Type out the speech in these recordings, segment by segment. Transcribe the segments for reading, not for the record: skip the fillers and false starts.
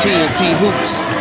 TNT Hoops.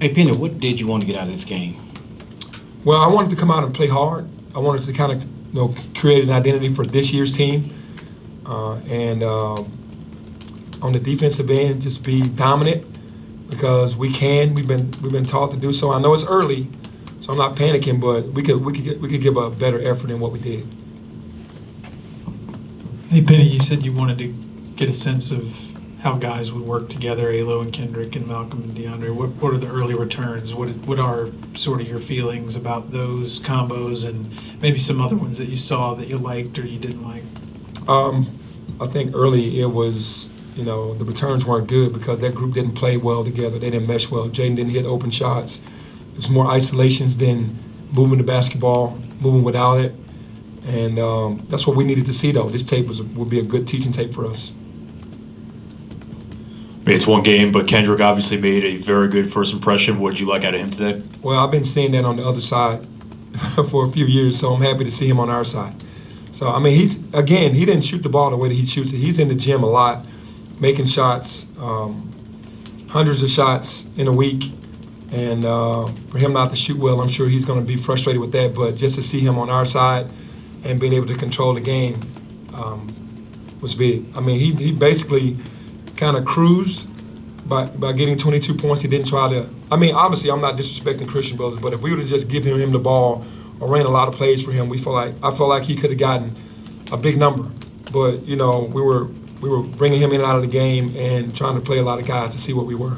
Hey, Pena, what did you want to get out of this game? Well, I wanted to come out and play hard. I wanted to kind of, create an identity for this year's team, and on the defensive end, just be dominant because we can. We've been taught to do so. I know it's early, so I'm not panicking, but we could give a better effort than what we did. Hey, Penny, you said you wanted to get a sense of how guys would work together, Alo and Kendrick and Malcolm and DeAndre. What are the early returns? What are sort of your feelings about those combos and maybe some other ones that you saw that you liked or you didn't like? I think early it was, the returns weren't good because that group didn't play well together. They didn't mesh well. Jaden didn't hit open shots. It was more isolations than moving the basketball, moving without it. And that's what we needed to see, though. This tape would be a good teaching tape for us. I mean, it's one game, but Kendrick obviously made a very good first impression. What did you like out of him today? Well, I've been seeing that on the other side for a few years, so I'm happy to see him on our side. So, I mean, he didn't shoot the ball the way that he shoots it. He's in the gym a lot, making shots, hundreds of shots in a week. And for him not to shoot well, I'm sure he's going to be frustrated with that. But just to see him on our side and being able to control the game was big. I mean, he basically kind of cruised by getting 22 points. He didn't try to. I mean, obviously, I'm not disrespecting Christian Brothers, but if we would have just given him the ball or ran a lot of plays for him, I felt like he could have gotten a big number. But we were bringing him in and out of the game and trying to play a lot of guys to see what we were.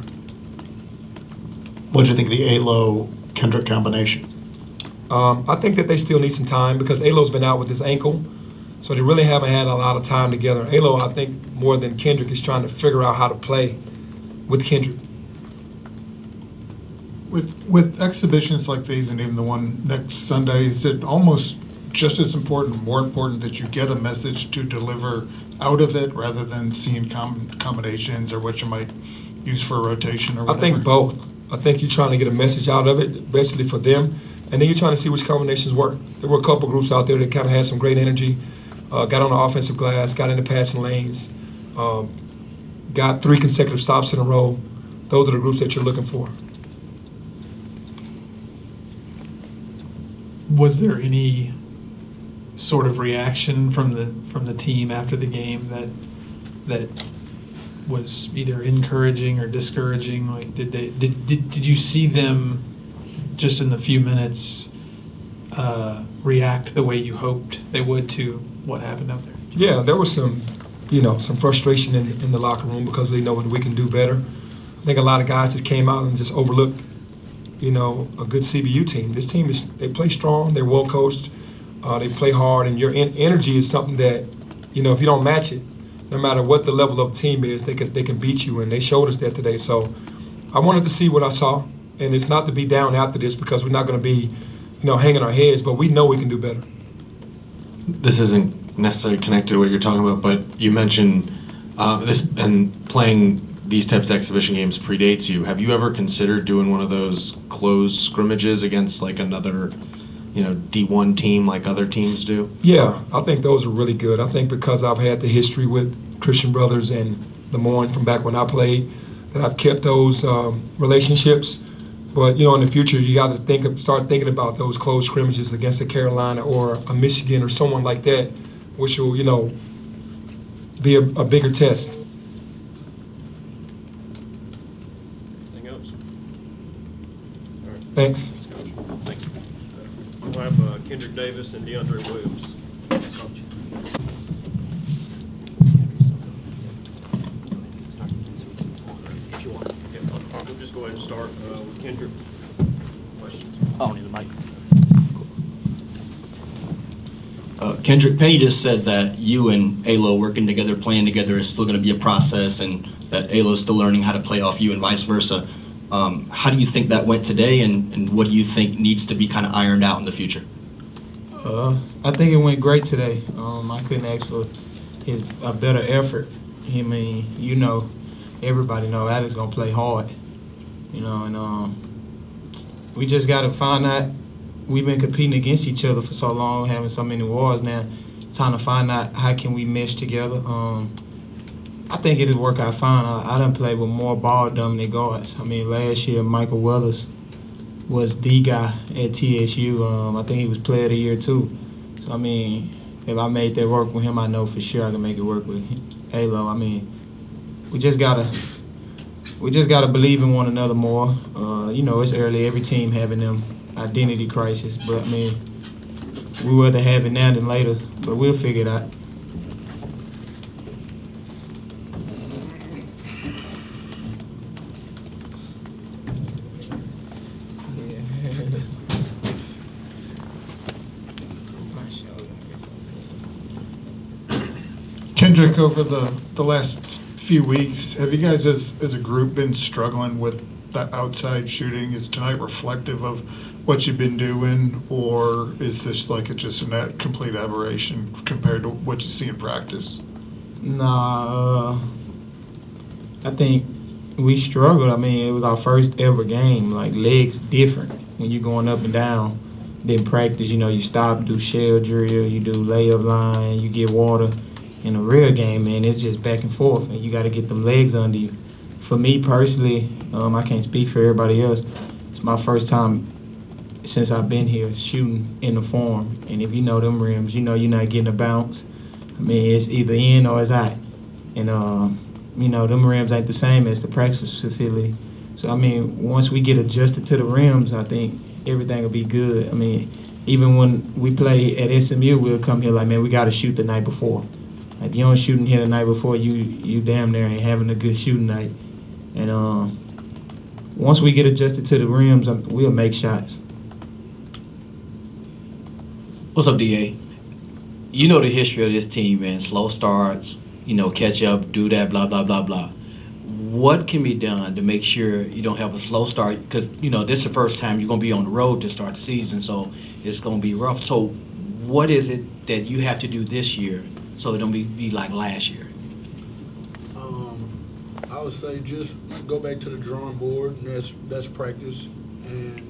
What did you think of the Alo Kendrick combination? I think that they still need some time because Alo's been out with his ankle. So they really haven't had a lot of time together. Alo, I think, more than Kendrick, is trying to figure out how to play with Kendrick. With exhibitions like these, and even the one next Sunday, is it almost just as important, more important, that you get a message to deliver out of it rather than seeing combinations or what you might use for a rotation or whatever? I think both. I think you're trying to get a message out of it, basically for them, and then you're trying to see which combinations work. There were a couple groups out there that kind of had some great energy. Got on the offensive glass, got into passing lanes, got 3 consecutive stops in a row. Those are the groups that you're looking for. Was there any sort of reaction from the team after the game that was either encouraging or discouraging? Like, did you see them just in the few minutes react the way you hoped they would to what happened out there? Yeah, there was some frustration in the locker room because they know that we can do better. I think a lot of guys just came out and just overlooked, a good CBU team. This team they play strong, they're well coached, they play hard, and your energy is something that, if you don't match it, no matter what the level of team is, they can beat you, and they showed us that today. So I wanted to see what I saw, and it's not to be down after this because we're not going to be, hanging our heads, but we know we can do better. This isn't necessarily connected to what you're talking about, but you mentioned this, and playing these types of exhibition games predates you. Have you ever considered doing one of those closed scrimmages against like another, D1 team like other teams do? Yeah, I think those are really good. I think because I've had the history with Christian Brothers and Lemoyne from back when I played, that I've kept those relationships. But in the future, you got to start thinking about those close scrimmages against a Carolina or a Michigan or someone like that, which will, be a bigger test. Anything else? All right. Thanks. Thanks. We'll have Kendrick Davis and DeAndre Williams. We'll just go ahead and start with Kendrick. Questions? Oh, need the mic. Kendrick, Penny just said that you and Alo working together, playing together is still going to be a process, and that Alo's still learning how to play off you and vice versa. How do you think that went today, and what do you think needs to be kind of ironed out in the future? I think it went great today. I couldn't ask for a better effort. I mean, everybody know Alex gonna play hard, and we just gotta find out. We've been competing against each other for so long, having so many wars now. It's time to find out how can we mesh together. I think it'll work out fine. I done played with more ball-dominant guards. I mean, last year, Michael Wells was the guy at TSU. I think he was player of the year, too. So, I mean, if I made that work with him, I know for sure I can make it work with Alo. I mean, we just gotta believe in one another more. You know, it's early. Every team having them identity crisis. But, I mean, we rather have it now than later. But we'll figure it out. Kendrick, over the last few weeks, have you guys as a group been struggling with that outside shooting? Is tonight reflective of what you've been doing, or is this like just a complete aberration compared to what you see in practice? Nah, I think we struggled. I mean, it was our first ever game. Like, legs different when you're going up and down. Then practice, you know, you stop, do shell drill, you do layup line, you get water. In a real game, man, it's just back and forth, and you got to get them legs under you. For me personally, I can't speak for everybody else. It's my first time since I've been here shooting in the form, and if you know them rims, you know you're not getting a bounce. I mean, it's either in or it's out, and you know them rims ain't the same as the practice facility. So I mean, once we get adjusted to the rims, I think everything will be good. I mean, even when we play at SMU, we'll come here like, man, we got to shoot the night before. If you don't shoot in here the night before, you damn near ain't having a good shooting night. And once we get adjusted to the rims, we'll make shots. What's up, DA? You know the history of this team, man. Slow starts, you know, catch up, do that, blah, blah, blah, blah. What can be done to make sure you don't have a slow start? Because, you know, this is the first time you're going to be on the road to start the season, so it's going to be rough. So what is it that you have to do this year so it don't be like last year? I would say just go back to the drawing board, and that's practice. And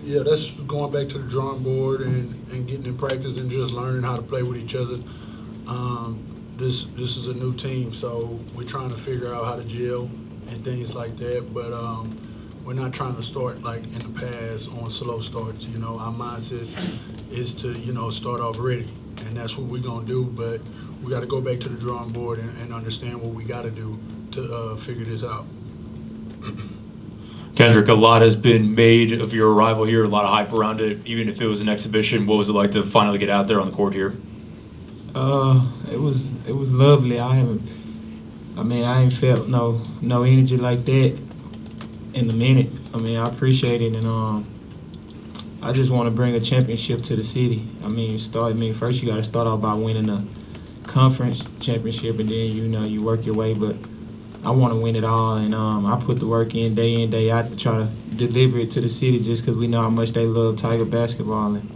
that's going back to the drawing board and getting in practice and just learning how to play with each other. This is a new team, so we're trying to figure out how to gel and things like that. But we're not trying to start like in the past on slow starts. You know, our mindset is to, you know, start off ready, and that's what we're gonna do. But we got to go back to the drawing board and understand what we got to do to figure this out. Kendrick, a lot has been made of your arrival here, a lot of hype around it. Even if it was an exhibition, what was it like to finally get out there on the court here? It was lovely. I ain't felt no energy like that in a minute. I mean, I appreciate it, and I just want to bring a championship to the city. First you got to start off by winning the conference championship, and then you work your way. But I want to win it all, and I put the work in, day out, to try to deliver it to the city, just because we know how much they love Tiger basketball, and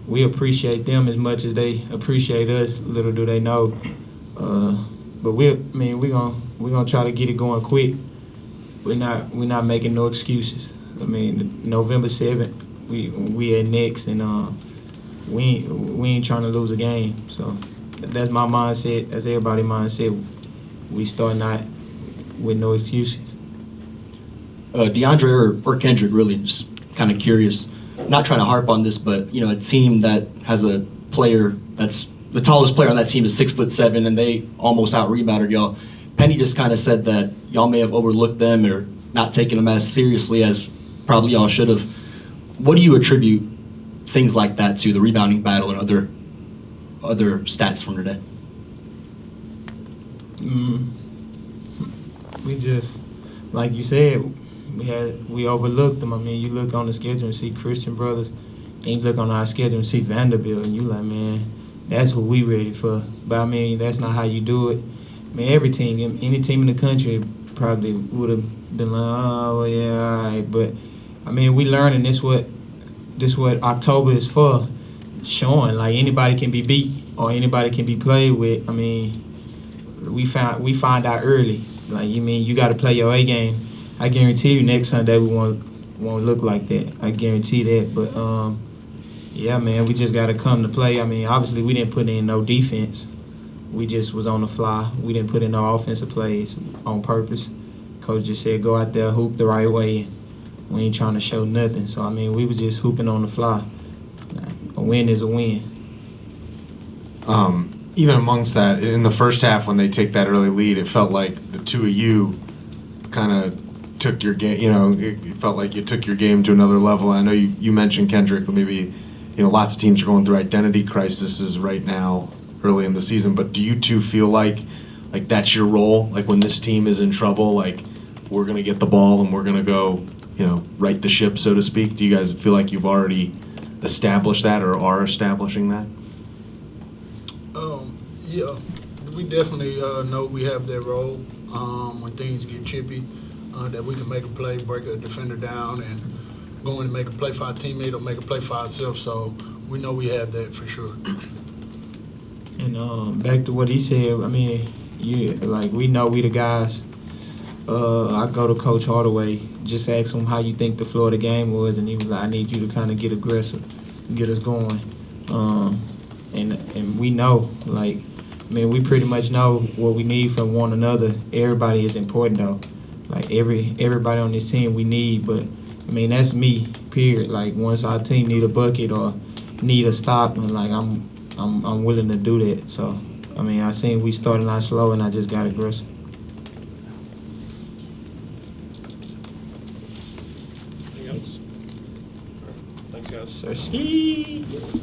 we appreciate them as much as they appreciate us. Little do they know. But we're gonna try to get it going quick. We're not making no excuses. I mean, November 7th, we at next, and we ain't trying to lose a game. So that's my mindset. That's everybody's mindset. We start not with no excuses. DeAndre or Kendrick, really just kind of curious. Not trying to harp on this, but you know, a team that has a player that's the tallest player on that team is 6'7", and they almost out-rebounded y'all. Penny just kind of said that y'all may have overlooked them or not taken them as seriously as probably y'all should have. What do you attribute things like that to, the rebounding battle and other stats from today? We just, like you said, we overlooked them. I mean, you look on the schedule and see Christian Brothers, and you look on our schedule and see Vanderbilt, and you like, man, that's what we ready for. But I mean, that's not how you do it. I mean, every team, any team in the country probably would have been like, oh, well, yeah, all right. But I mean, we learning this what October is for, showing like anybody can be beat or anybody can be played with. I mean, we find out early. Like, you mean you got to play your A game. I guarantee you next Sunday we won't look like that. I guarantee that. But yeah, man, we just got to come to play. I mean, obviously we didn't put in no defense. we just was on the fly. We didn't put in no offensive plays on purpose. Coach just said go out there, hoop the right way. We ain't trying to show nothing. So I mean, we was just hooping on the fly. A win is a win. Even amongst that, in the first half when they take that early lead, it felt like the two of you kind of took your game. You know, it felt like you took your game to another level. I know you mentioned Kendrick. Maybe lots of teams are going through identity crises right now, early in the season. But do you two feel like that's your role? Like when this team is in trouble, like we're gonna get the ball and we're gonna go, right the ship, so to speak. Do you guys feel like you've already established that or are establishing that? Yeah, we definitely know we have that role when things get chippy, that we can make a play, break a defender down, and go in and make a play for our teammate or make a play for ourselves. So we know we have that for sure. And back to what he said, I mean, we know we the guys. I go to Coach Hardaway, just ask him how you think the flow of the game was, and he was like, I need you to kind of get aggressive, get us going. And we know, we pretty much know what we need from one another. Everybody is important though. Everybody on this team we need, but I mean that's me, period. Once our team need a bucket or need a stop, I'm willing to do that. So I mean I seen we started out slow and I just got aggressive. Anything else? All right. Thanks, guys. So,